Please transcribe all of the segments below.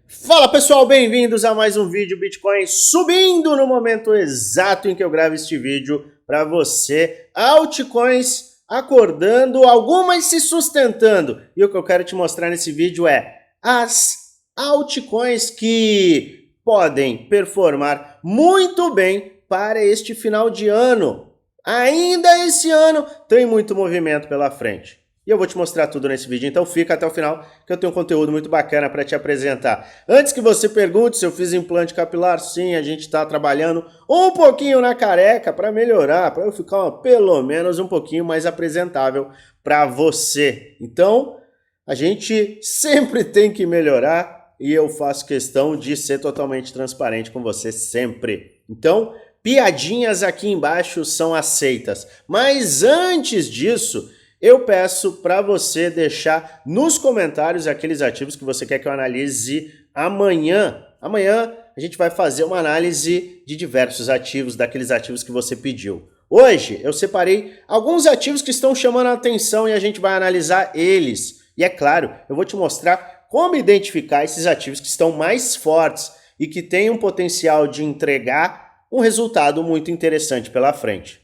Fala pessoal, bem-vindos a mais um vídeo Bitcoin subindo no momento exato em que eu gravo este vídeo para você. Altcoins acordando, algumas se sustentando. E o que eu quero te mostrar nesse vídeo é as altcoins que podem performar muito bem para este final de ano. Ainda esse ano tem muito movimento pela frente. E eu vou te mostrar tudo nesse vídeo, então fica até o final que eu tenho um conteúdo muito bacana para te apresentar. Antes que você pergunte se eu fiz implante capilar, sim, a gente está trabalhando um pouquinho na careca para melhorar, para eu ficar pelo menos um pouquinho mais apresentável para você. Então, a gente sempre tem que melhorar e eu faço questão de ser totalmente transparente com você sempre. Então, piadinhas aqui embaixo são aceitas. Mas antes disso, eu peço para você deixar nos comentários aqueles ativos que você quer que eu analise amanhã. Amanhã a gente vai fazer uma análise de diversos ativos, daqueles ativos que você pediu. Hoje eu separei alguns ativos que estão chamando a atenção e a gente vai analisar eles. E é claro, eu vou te mostrar como identificar esses ativos que estão mais fortes e que têm um potencial de entregar um resultado muito interessante pela frente.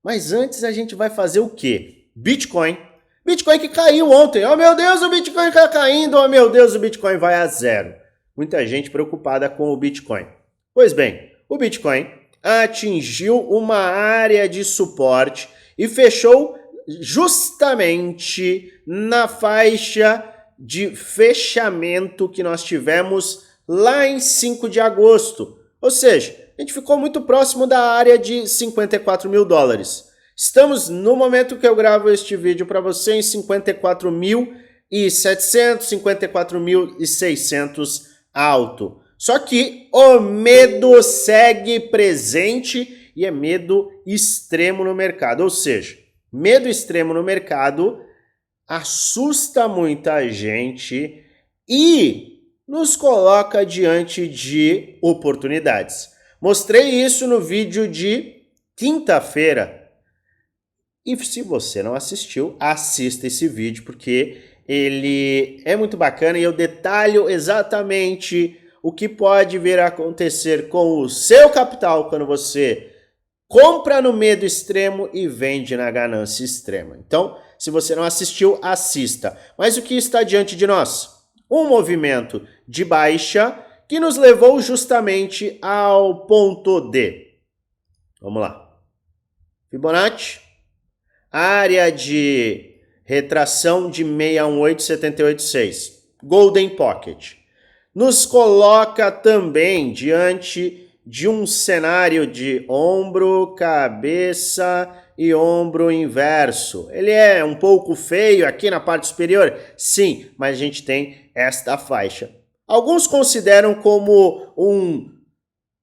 Mas antes a gente vai fazer o quê? Bitcoin. Bitcoin que caiu ontem. Oh meu Deus, o Bitcoin está caindo. Oh meu Deus, o Bitcoin vai a zero. Muita gente preocupada com o Bitcoin. Pois bem, o Bitcoin atingiu uma área de suporte e fechou justamente na faixa de fechamento que nós tivemos lá em 5 de agosto. Ou seja, a gente ficou muito próximo da área de 54 mil dólares. Estamos no momento que eu gravo este vídeo para você em 54.700, 54.600 alto. Só que o medo segue presente e é medo extremo no mercado. Ou seja, medo extremo no mercado assusta muita gente e nos coloca diante de oportunidades. Mostrei isso no vídeo de quinta-feira. E se você não assistiu, assista esse vídeo, porque ele é muito bacana e eu detalho exatamente o que pode vir a acontecer com o seu capital quando você compra no medo extremo e vende na ganância extrema. Então, se você não assistiu, assista. Mas o que está diante de nós? Um movimento de baixa que nos levou justamente ao ponto D. Vamos lá. Fibonacci. Área de retração de 618,786. Golden Pocket. Nos coloca também diante de um cenário de ombro, cabeça e ombro inverso. Ele é um pouco feio aqui na parte superior? Sim, mas a gente tem esta faixa. Alguns consideram como um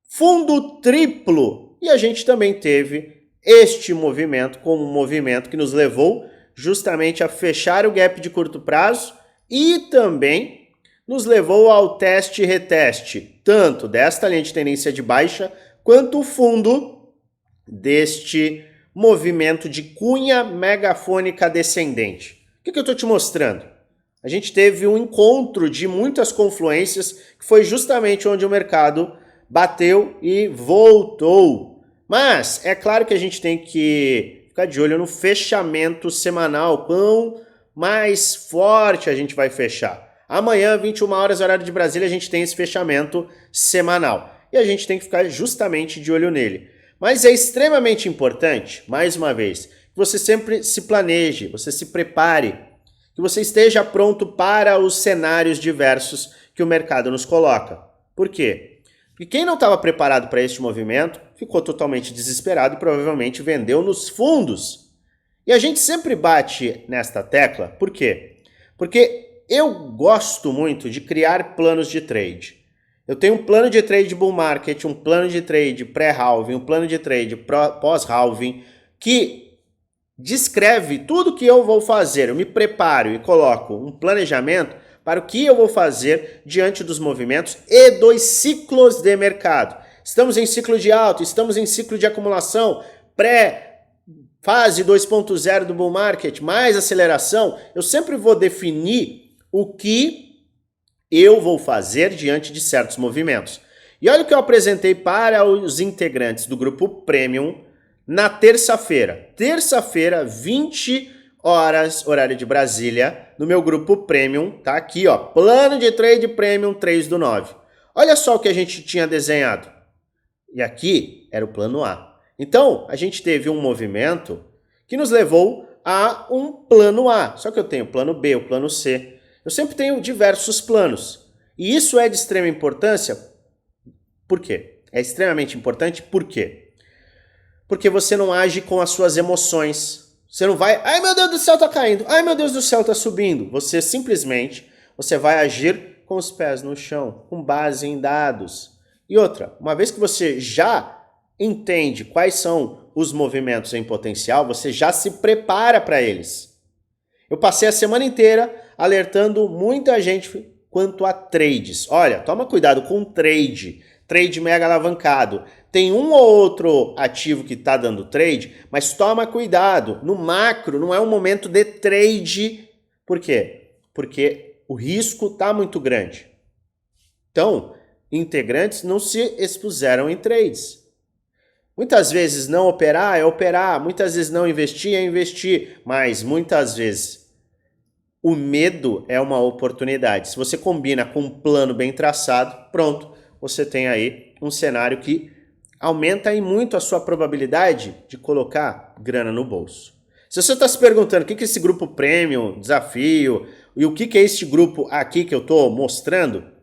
fundo triplo e a gente também teve este movimento como um movimento que nos levou justamente a fechar o gap de curto prazo e também nos levou ao teste e reteste, tanto desta linha de tendência de baixa, quanto o fundo deste movimento de cunha megafônica descendente. O que eu estou te mostrando? A gente teve um encontro de muitas confluências, que foi justamente onde o mercado bateu e voltou. Mas é claro que a gente tem que ficar de olho no fechamento semanal, quão mais forte a gente vai fechar. Amanhã, 21 horas, horário de Brasília, a gente tem esse fechamento semanal. E a gente tem que ficar justamente de olho nele. Mas é extremamente importante, mais uma vez, que você sempre se planeje, você se prepare, que você esteja pronto para os cenários diversos que o mercado nos coloca. Por quê? Porque quem não estava preparado para este movimento ficou totalmente desesperado e provavelmente vendeu nos fundos. E a gente sempre bate nesta tecla, por quê? Porque eu gosto muito de criar planos de trade. Eu tenho um plano de trade bull market, um plano de trade pré-halving, um plano de trade pós-halving, que descreve tudo que eu vou fazer. Eu me preparo e coloco um planejamento para o que eu vou fazer diante dos movimentos e dos ciclos de mercado. Estamos em ciclo de alta, estamos em ciclo de acumulação, pré-fase 2.0 do bull market, mais aceleração. Eu sempre vou definir o que eu vou fazer diante de certos movimentos. E olha o que eu apresentei para os integrantes do grupo Premium na terça-feira. Terça-feira, 20 horas, horário de Brasília, no meu grupo Premium, tá aqui, ó, plano de trade Premium 3/9. Olha só o que a gente tinha desenhado. E aqui era o plano A. Então, a gente teve um movimento que nos levou a um plano A. Só que eu tenho o plano B, o plano C. Eu sempre tenho diversos planos. E isso é de extrema importância. Por quê? É extremamente importante por quê? Porque você não age com as suas emoções. Você não vai, ai meu Deus do céu, tá caindo. Ai meu Deus do céu, tá subindo. Você simplesmente, você vai agir com os pés no chão, com base em dados. E outra, uma vez que você já entende quais são os movimentos em potencial, você já se prepara para eles. Eu passei a semana inteira alertando muita gente quanto a trades. Olha, toma cuidado com trade mega alavancado. Tem um ou outro ativo que está dando trade, mas toma cuidado. No macro não é um momento de trade. Por quê? Porque o risco está muito grande. Então, integrantes não se expuseram em trades. Muitas vezes não operar é operar, muitas vezes não investir é investir, mas muitas vezes o medo é uma oportunidade. Se você combina com um plano bem traçado, pronto, você tem aí um cenário que aumenta aí muito a sua probabilidade de colocar grana no bolso. Se você está se perguntando o que é esse grupo Premium, desafio, e o que é este grupo aqui que eu estou mostrando,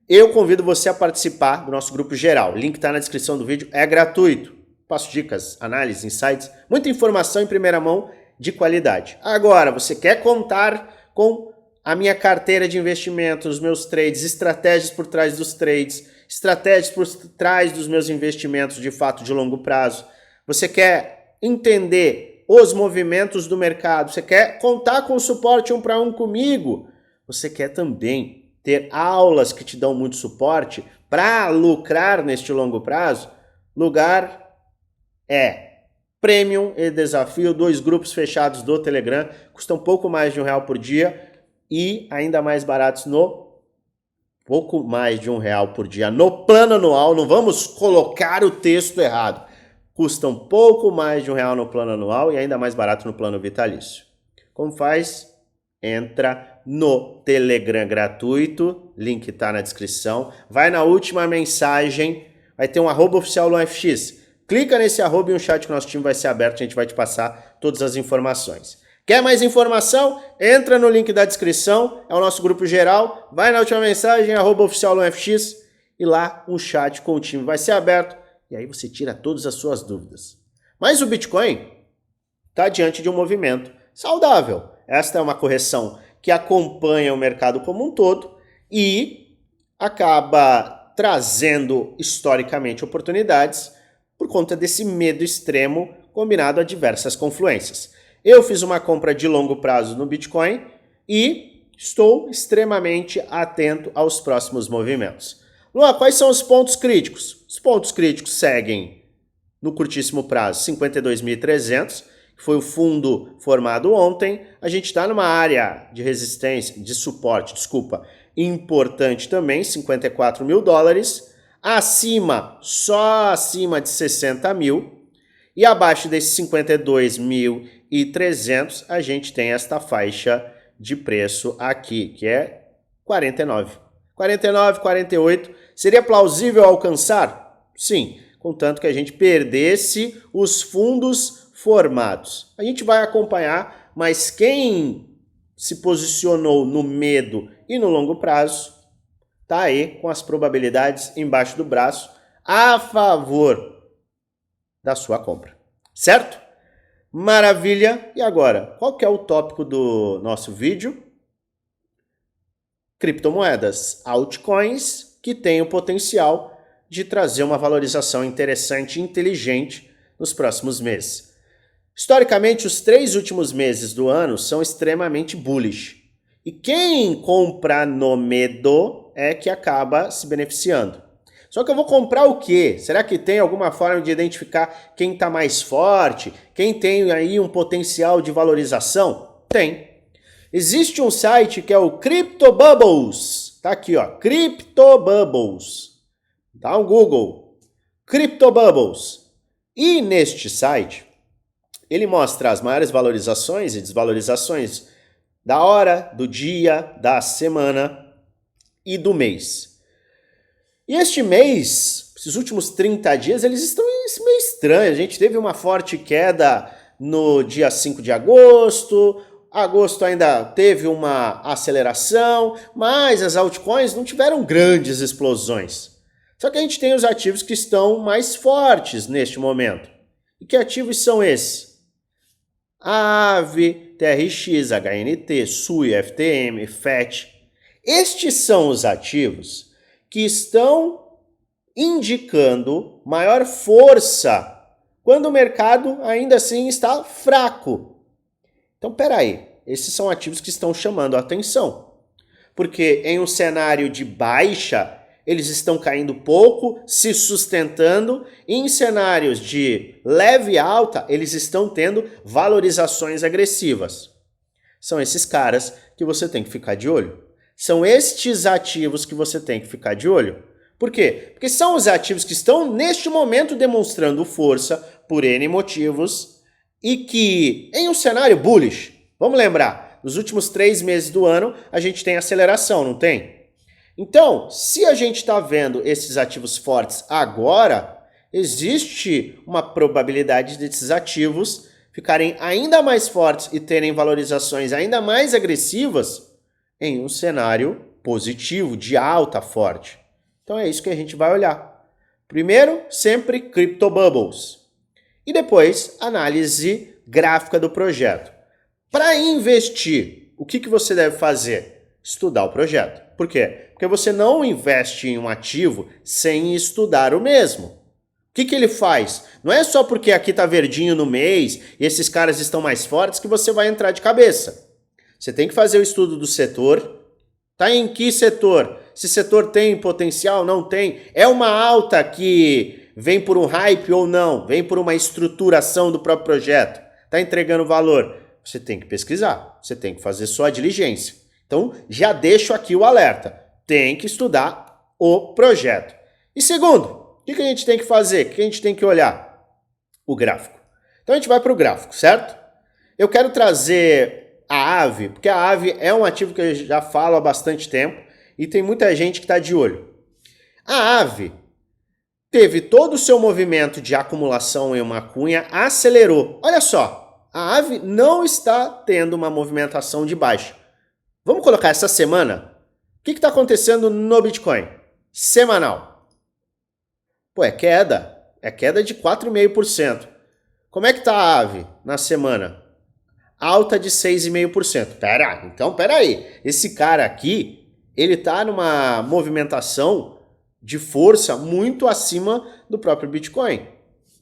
eu convido você a participar do nosso grupo geral. O link está na descrição do vídeo, é gratuito. Passo dicas, análises, insights, muita informação em primeira mão de qualidade. Agora, você quer contar com a minha carteira de investimentos, meus trades, estratégias por trás dos trades, estratégias por trás dos meus investimentos de fato de longo prazo. Você quer entender os movimentos do mercado, você quer contar com o suporte 1 para 1 comigo, você quer também ter aulas que te dão muito suporte para lucrar neste longo prazo, lugar é Premium e Desafio, 2 grupos fechados do Telegram, custam pouco mais de R$1 por dia e ainda mais baratos pouco mais de R$1 por dia no plano anual. Não vamos colocar o texto errado. Custam pouco mais de R$1 no plano anual e ainda mais barato no plano vitalício. Como faz? Entra no Telegram gratuito, link tá na descrição. Vai na última mensagem, vai ter um @oficial LuanFX. Clica nesse arroba e um chat com o nosso time vai ser aberto, a gente vai te passar todas as informações. Quer mais informação? Entra no link da descrição, é o nosso grupo geral. Vai na última mensagem, @oficial LuanFX, e lá um chat com o time vai ser aberto. E aí você tira todas as suas dúvidas. Mas o Bitcoin está diante de um movimento saudável. Esta é uma correção que acompanha o mercado como um todo e acaba trazendo historicamente oportunidades por conta desse medo extremo combinado a diversas confluências. Eu fiz uma compra de longo prazo no Bitcoin e estou extremamente atento aos próximos movimentos. Luan, quais são os pontos críticos? Os pontos críticos seguem no curtíssimo prazo 52.300, que foi o fundo formado ontem. A gente está numa área de resistência, de suporte, importante também, $54.000. Acima, só acima de 60 mil. E abaixo desses 52.300, a gente tem esta faixa de preço aqui, que é 49. 49, 48. Seria plausível alcançar? Sim, contanto que a gente perdesse os fundos formados. A gente vai acompanhar, mas quem se posicionou no medo e no longo prazo, tá aí com as probabilidades embaixo do braço a favor da sua compra, certo? Maravilha! E agora, qual que é o tópico do nosso vídeo? Criptomoedas, altcoins, que têm o potencial de trazer uma valorização interessante e inteligente nos próximos meses. Historicamente, os 3 últimos meses do ano são extremamente bullish. E quem compra no medo é que acaba se beneficiando. Só que eu vou comprar o quê? Será que tem alguma forma de identificar quem está mais forte? Quem tem aí um potencial de valorização? Tem. Existe um site que é o Crypto Bubbles. Tá aqui, ó, CryptoBubbles. Dá um Google, CryptoBubbles. E neste site, ele mostra as maiores valorizações e desvalorizações da hora, do dia, da semana e do mês. E este mês, esses últimos 30 dias, eles estão meio estranhos. A gente teve uma forte queda no dia 5 de agosto, agosto ainda teve uma aceleração, mas as altcoins não tiveram grandes explosões. Só que a gente tem os ativos que estão mais fortes neste momento. E que ativos são esses? Aave, TRX, HNT, SUI, FTM, FET. Estes são os ativos que estão indicando maior força quando o mercado ainda assim está fraco. Então, peraí, esses são ativos que estão chamando a atenção. Porque em um cenário de baixa, eles estão caindo pouco, se sustentando, e em cenários de leve alta, eles estão tendo valorizações agressivas. São esses caras que você tem que ficar de olho. São estes ativos que você tem que ficar de olho. Por quê? Porque são os ativos que estão, neste momento, demonstrando força por N motivos e que, em um cenário bullish, vamos lembrar, nos últimos 3 meses do ano, a gente tem aceleração, não tem? Então, se a gente está vendo esses ativos fortes agora, existe uma probabilidade desses ativos ficarem ainda mais fortes e terem valorizações ainda mais agressivas em um cenário positivo, de alta forte. Então é isso que a gente vai olhar. Primeiro, sempre CryptoBubbles. E depois, análise gráfica do projeto. Para investir, o que você deve fazer? Estudar o projeto. Por quê? Porque você não investe em um ativo sem estudar o mesmo. O que ele faz? Não é só porque aqui está verdinho no mês e esses caras estão mais fortes que você vai entrar de cabeça. Você tem que fazer o estudo do setor. Tá em que setor? Se setor tem potencial, não tem. É uma alta que vem por um hype ou não? Vem por uma estruturação do próprio projeto? Tá entregando valor? Você tem que pesquisar. Você tem que fazer sua diligência. Então, já deixo aqui o alerta. Tem que estudar o projeto. E segundo, o que a gente tem que fazer? O que a gente tem que olhar? O gráfico. Então, a gente vai para o gráfico, certo? Eu quero trazer a Aave, porque a Aave é um ativo que eu já falo há bastante tempo e tem muita gente que está de olho. A Aave teve todo o seu movimento de acumulação em uma cunha, acelerou. Olha só, a Aave não está tendo uma movimentação de baixa. Vamos colocar essa semana? O que está acontecendo no Bitcoin? Semanal. Pô, é queda. É queda de 4,5%. Como é que está a Aave na semana? Alta de 6,5%. Pera aí. Esse cara aqui, ele está numa movimentação de força muito acima do próprio Bitcoin.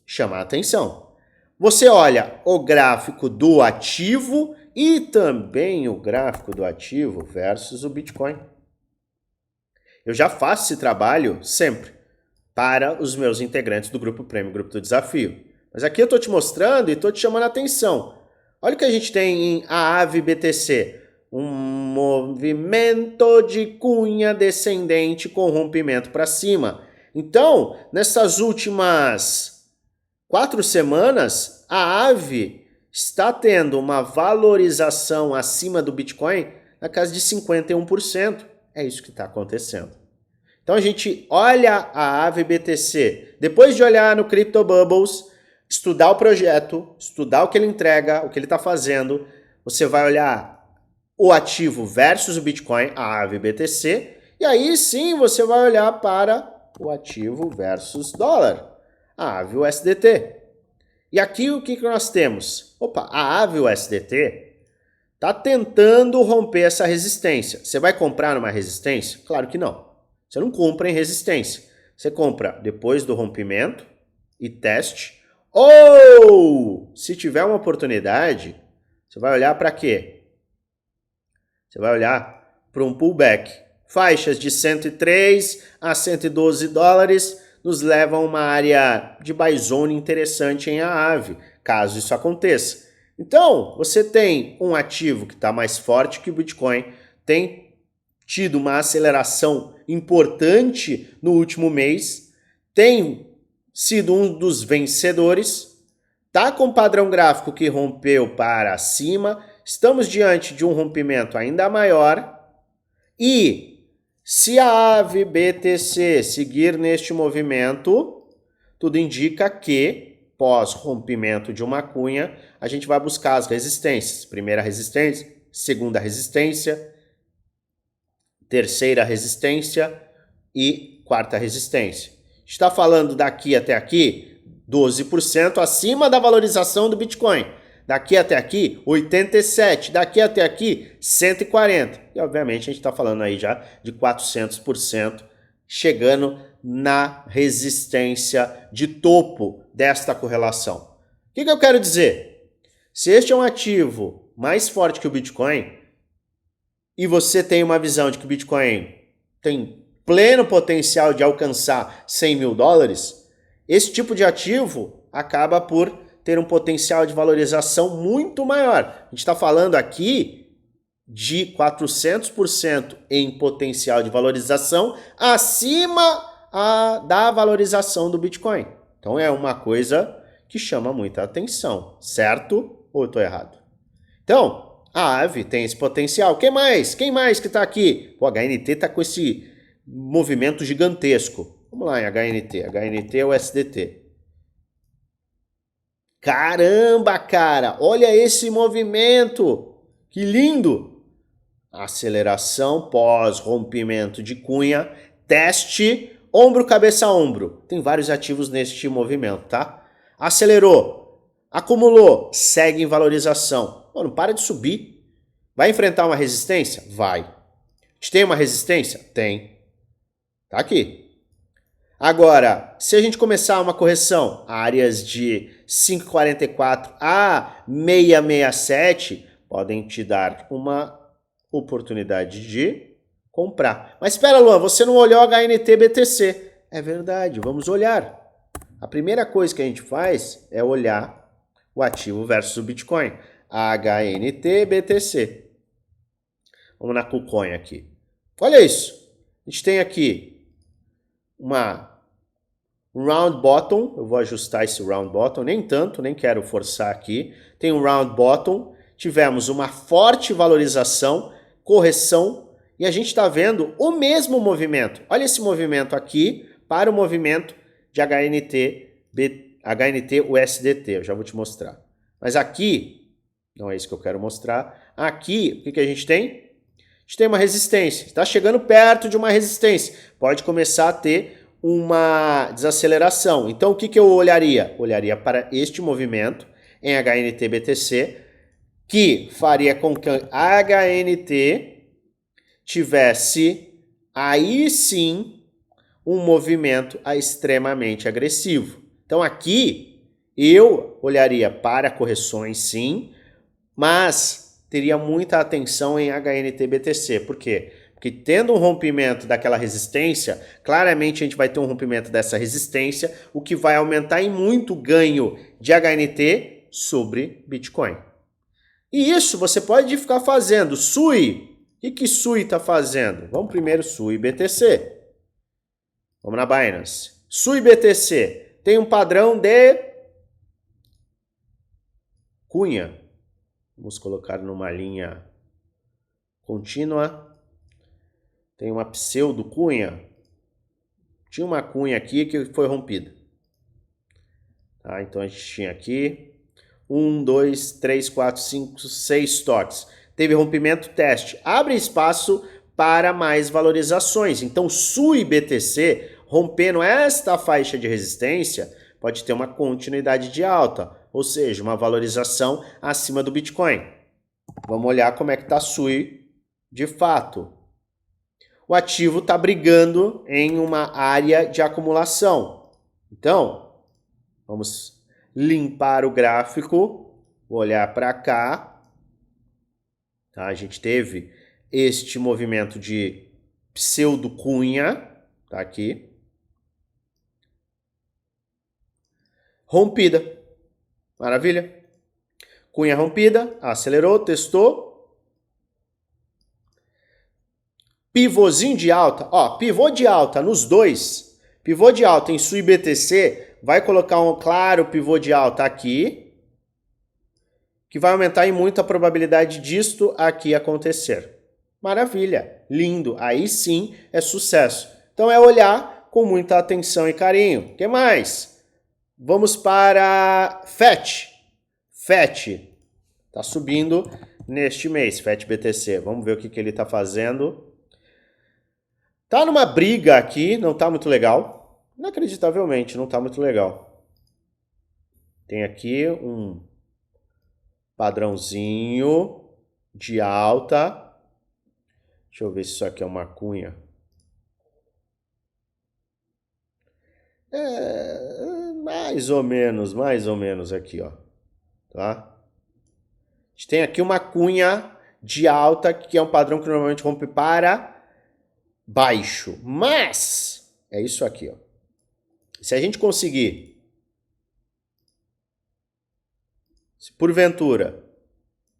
Chama a atenção. Você olha o gráfico do ativo e também o gráfico do ativo versus o Bitcoin. Eu já faço esse trabalho sempre para os meus integrantes do Grupo Prêmio, Grupo do Desafio. Mas aqui eu estou te mostrando e estou te chamando a atenção. Olha o que a gente tem em Aave BTC. Um movimento de cunha descendente com rompimento para cima. Então, nessas últimas 4 semanas, a Aave está tendo uma valorização acima do Bitcoin na casa de 51%. É isso que está acontecendo. Então a gente olha a Aave BTC, depois de olhar no CryptoBubbles, estudar o projeto, estudar o que ele entrega, o que ele está fazendo, você vai olhar o ativo versus o Bitcoin, a Aave BTC, e aí sim você vai olhar para o ativo versus dólar, a Aave USDT. E aqui o que nós temos? Opa, a Aave USDT está tentando romper essa resistência. Você vai comprar numa resistência? Claro que não. Você não compra em resistência. Você compra depois do rompimento e teste. Ou, se tiver uma oportunidade, você vai olhar para quê? Você vai olhar para um pullback. Faixas de 103 a 112 dólares nos levam a uma área de buy zone interessante em Aave, caso isso aconteça. Então, você tem um ativo que está mais forte que o Bitcoin, tem tido uma aceleração importante no último mês, tem sido um dos vencedores, está com padrão gráfico que rompeu para cima, estamos diante de um rompimento ainda maior e se a AVE BTC seguir neste movimento, tudo indica que, pós rompimento de uma cunha, a gente vai buscar as resistências. Primeira resistência, segunda resistência, terceira resistência e quarta resistência. Está falando daqui até aqui, 12% acima da valorização do Bitcoin. Daqui até aqui, 87%. Daqui até aqui, 140%. E, obviamente, a gente está falando aí já de 400%, chegando na resistência de topo desta correlação. O que eu quero dizer? Se este é um ativo mais forte que o Bitcoin, e você tem uma visão de que o Bitcoin tem pleno potencial de alcançar 100 mil dólares, esse tipo de ativo acaba por ter um potencial de valorização muito maior. A gente está falando aqui de 400% em potencial de valorização acima da valorização do Bitcoin. Então é uma coisa que chama muita atenção, certo? Ou eu estou errado? Então, a AVE tem esse potencial. Quem mais? Quem mais que está aqui? O HNT está com esse movimento gigantesco. Vamos lá em HNT. HNT é o SDT. Caramba, cara! Olha esse movimento! Que lindo! Aceleração pós rompimento de cunha. Teste ombro, cabeça, ombro. Tem vários ativos neste movimento, tá? Acelerou. Acumulou. Segue em valorização. Pô, não para de subir. Vai enfrentar uma resistência? Vai. A gente tem uma resistência? Tem. Tá aqui. Agora, se a gente começar uma correção, áreas de 5,44 a 6,67 podem te dar uma oportunidade de comprar. Mas espera, Luan, você não olhou HNT BTC. É verdade, vamos olhar. A primeira coisa que a gente faz é olhar o ativo versus o Bitcoin. HNT BTC. Vamos na KuCoin aqui. Olha isso. A gente tem aqui um round bottom, eu vou ajustar esse round bottom, nem tanto, nem quero forçar aqui. Tem um round bottom, tivemos uma forte valorização, correção, e a gente está vendo o mesmo movimento. Olha esse movimento aqui para o movimento de HNT USDT, eu já vou te mostrar. Mas aqui, não é isso que eu quero mostrar, aqui, o que a gente tem? A gente tem uma resistência, está chegando perto de uma resistência, pode começar a ter uma desaceleração. Então o que eu olharia? Olharia para este movimento em HNT BTC, que faria com que a HNT tivesse aí sim um movimento extremamente agressivo. Então aqui eu olharia para correções sim, mas teria muita atenção em HNT BTC. Por quê? Porque tendo um rompimento daquela resistência, claramente a gente vai ter um rompimento dessa resistência, o que vai aumentar em muito o ganho de HNT sobre Bitcoin. E isso você pode ficar fazendo. SUI. O que SUI está fazendo? Vamos primeiro SUI BTC. Vamos na Binance. SUI BTC tem um padrão de cunha. Vamos colocar numa linha contínua. Tem uma pseudo cunha. Tinha uma cunha aqui que foi rompida. Tá? Então a gente tinha aqui 1, 2, 3, 4, 5, 6 toques. Teve rompimento, teste. Abre espaço para mais valorizações. Então SUI BTC, rompendo esta faixa de resistência, pode ter uma continuidade de alta, ou seja, uma valorização acima do Bitcoin. Vamos olhar como é que está SUI de fato. O ativo está brigando em uma área de acumulação. Então, vamos limpar o gráfico, vou olhar para cá. Tá? A gente teve este movimento de pseudo cunha, tá aqui. Rompida. Maravilha. Cunha rompida, acelerou, testou. pivôzinho de alta, ó, pivô de alta nos dois, pivô de alta em SU e BTC, vai colocar um claro pivô de alta aqui, que vai aumentar em muito a probabilidade disto aqui acontecer. Maravilha, lindo, aí sim é sucesso. Então é olhar com muita atenção e carinho. O que mais? Vamos para FET. FET está subindo neste mês, FET BTC. Vamos ver o que ele está fazendo. Tá numa briga aqui, não tá muito legal. Inacreditavelmente, não tá muito legal. Tem aqui um padrãozinho de alta. Deixa eu ver se isso aqui é uma cunha. Mais ou menos aqui, ó. Tá? A gente tem aqui uma cunha de alta, que é um padrão que normalmente rompe para baixo. Mas, é isso aqui, ó. Se a gente conseguir, se porventura,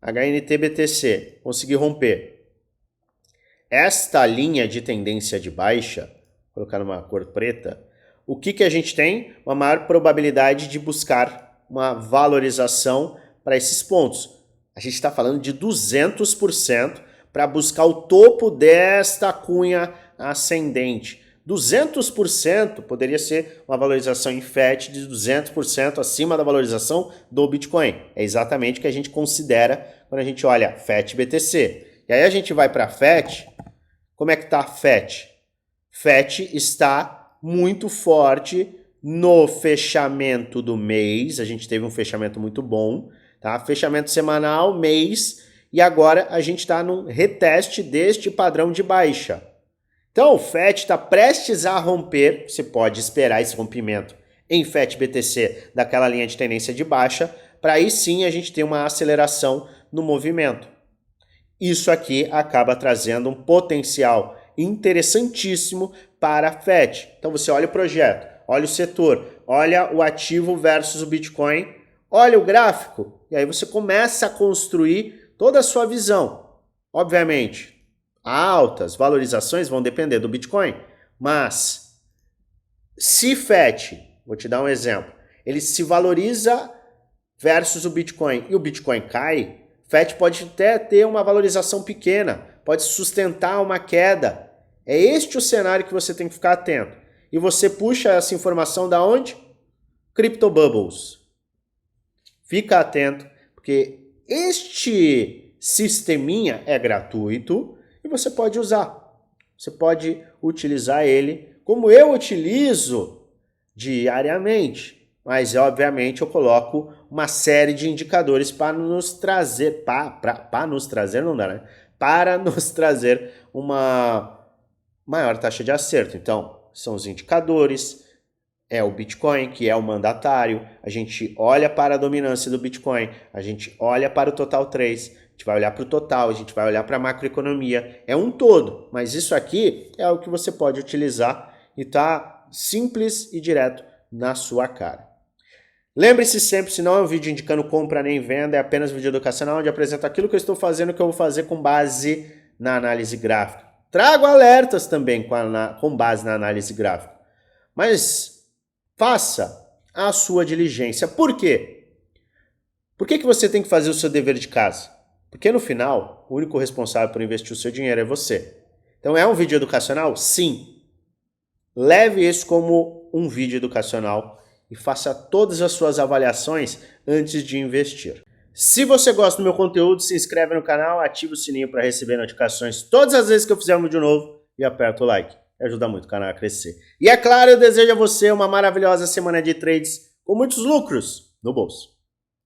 HNT-BTC conseguir romper esta linha de tendência de baixa, vou colocar numa cor preta, o que a gente tem? Uma maior probabilidade de buscar uma valorização para esses pontos. A gente está falando de 200% para buscar o topo desta cunha ascendente. 200% poderia ser uma valorização em FET de 200% acima da valorização do Bitcoin. É exatamente o que a gente considera quando a gente olha FET BTC. E aí a gente vai para FET. Como é que está a FET? FET está muito forte no fechamento do mês. A gente teve um fechamento muito bom, tá? Fechamento semanal, mês, e agora a gente está no reteste deste padrão de baixa. Então o FET está prestes a romper, você pode esperar esse rompimento em FET BTC daquela linha de tendência de baixa, para aí sim a gente ter uma aceleração no movimento. Isso aqui acaba trazendo um potencial interessantíssimo para a FET. Então você olha o projeto, olha o setor, olha o ativo versus o Bitcoin, olha o gráfico, e aí você começa a construir toda a sua visão. Obviamente, altas valorizações vão depender do Bitcoin, mas se FET, vou te dar um exemplo, ele se valoriza versus o Bitcoin e o Bitcoin cai, FET pode até ter uma valorização pequena, pode sustentar uma queda. É este o cenário que você tem que ficar atento. E você puxa essa informação da onde? Crypto Bubbles. Fica atento, porque este sisteminha é gratuito e você pode usar. Você pode utilizar ele como eu utilizo diariamente. Mas, obviamente, eu coloco uma série de indicadores para nos trazer, para nos trazer, não dá, né? Para nos trazer uma maior taxa de acerto. Então, são os indicadores, é o Bitcoin, que é o mandatário, a gente olha para a dominância do Bitcoin, a gente olha para o total 3, a gente vai olhar para o total, a gente vai olhar para a macroeconomia, é um todo, mas isso aqui é o que você pode utilizar e tá simples e direto na sua cara. Lembre-se sempre, se não é um vídeo indicando compra nem venda, é apenas um vídeo educacional onde apresento aquilo que eu estou fazendo, que eu vou fazer com base na análise gráfica. Trago alertas também com base na análise gráfica. Mas faça a sua diligência. Por quê? Por que você tem que fazer o seu dever de casa? Porque no final, o único responsável por investir o seu dinheiro é você. Então é um vídeo educacional? Sim. Leve isso como um vídeo educacional e faça todas as suas avaliações antes de investir. Se você gosta do meu conteúdo, se inscreve no canal, ativa o sininho para receber notificações todas as vezes que eu fizer um vídeo novo e aperta o like. Ajuda muito o canal a crescer. E é claro, eu desejo a você uma maravilhosa semana de trades com muitos lucros no bolso.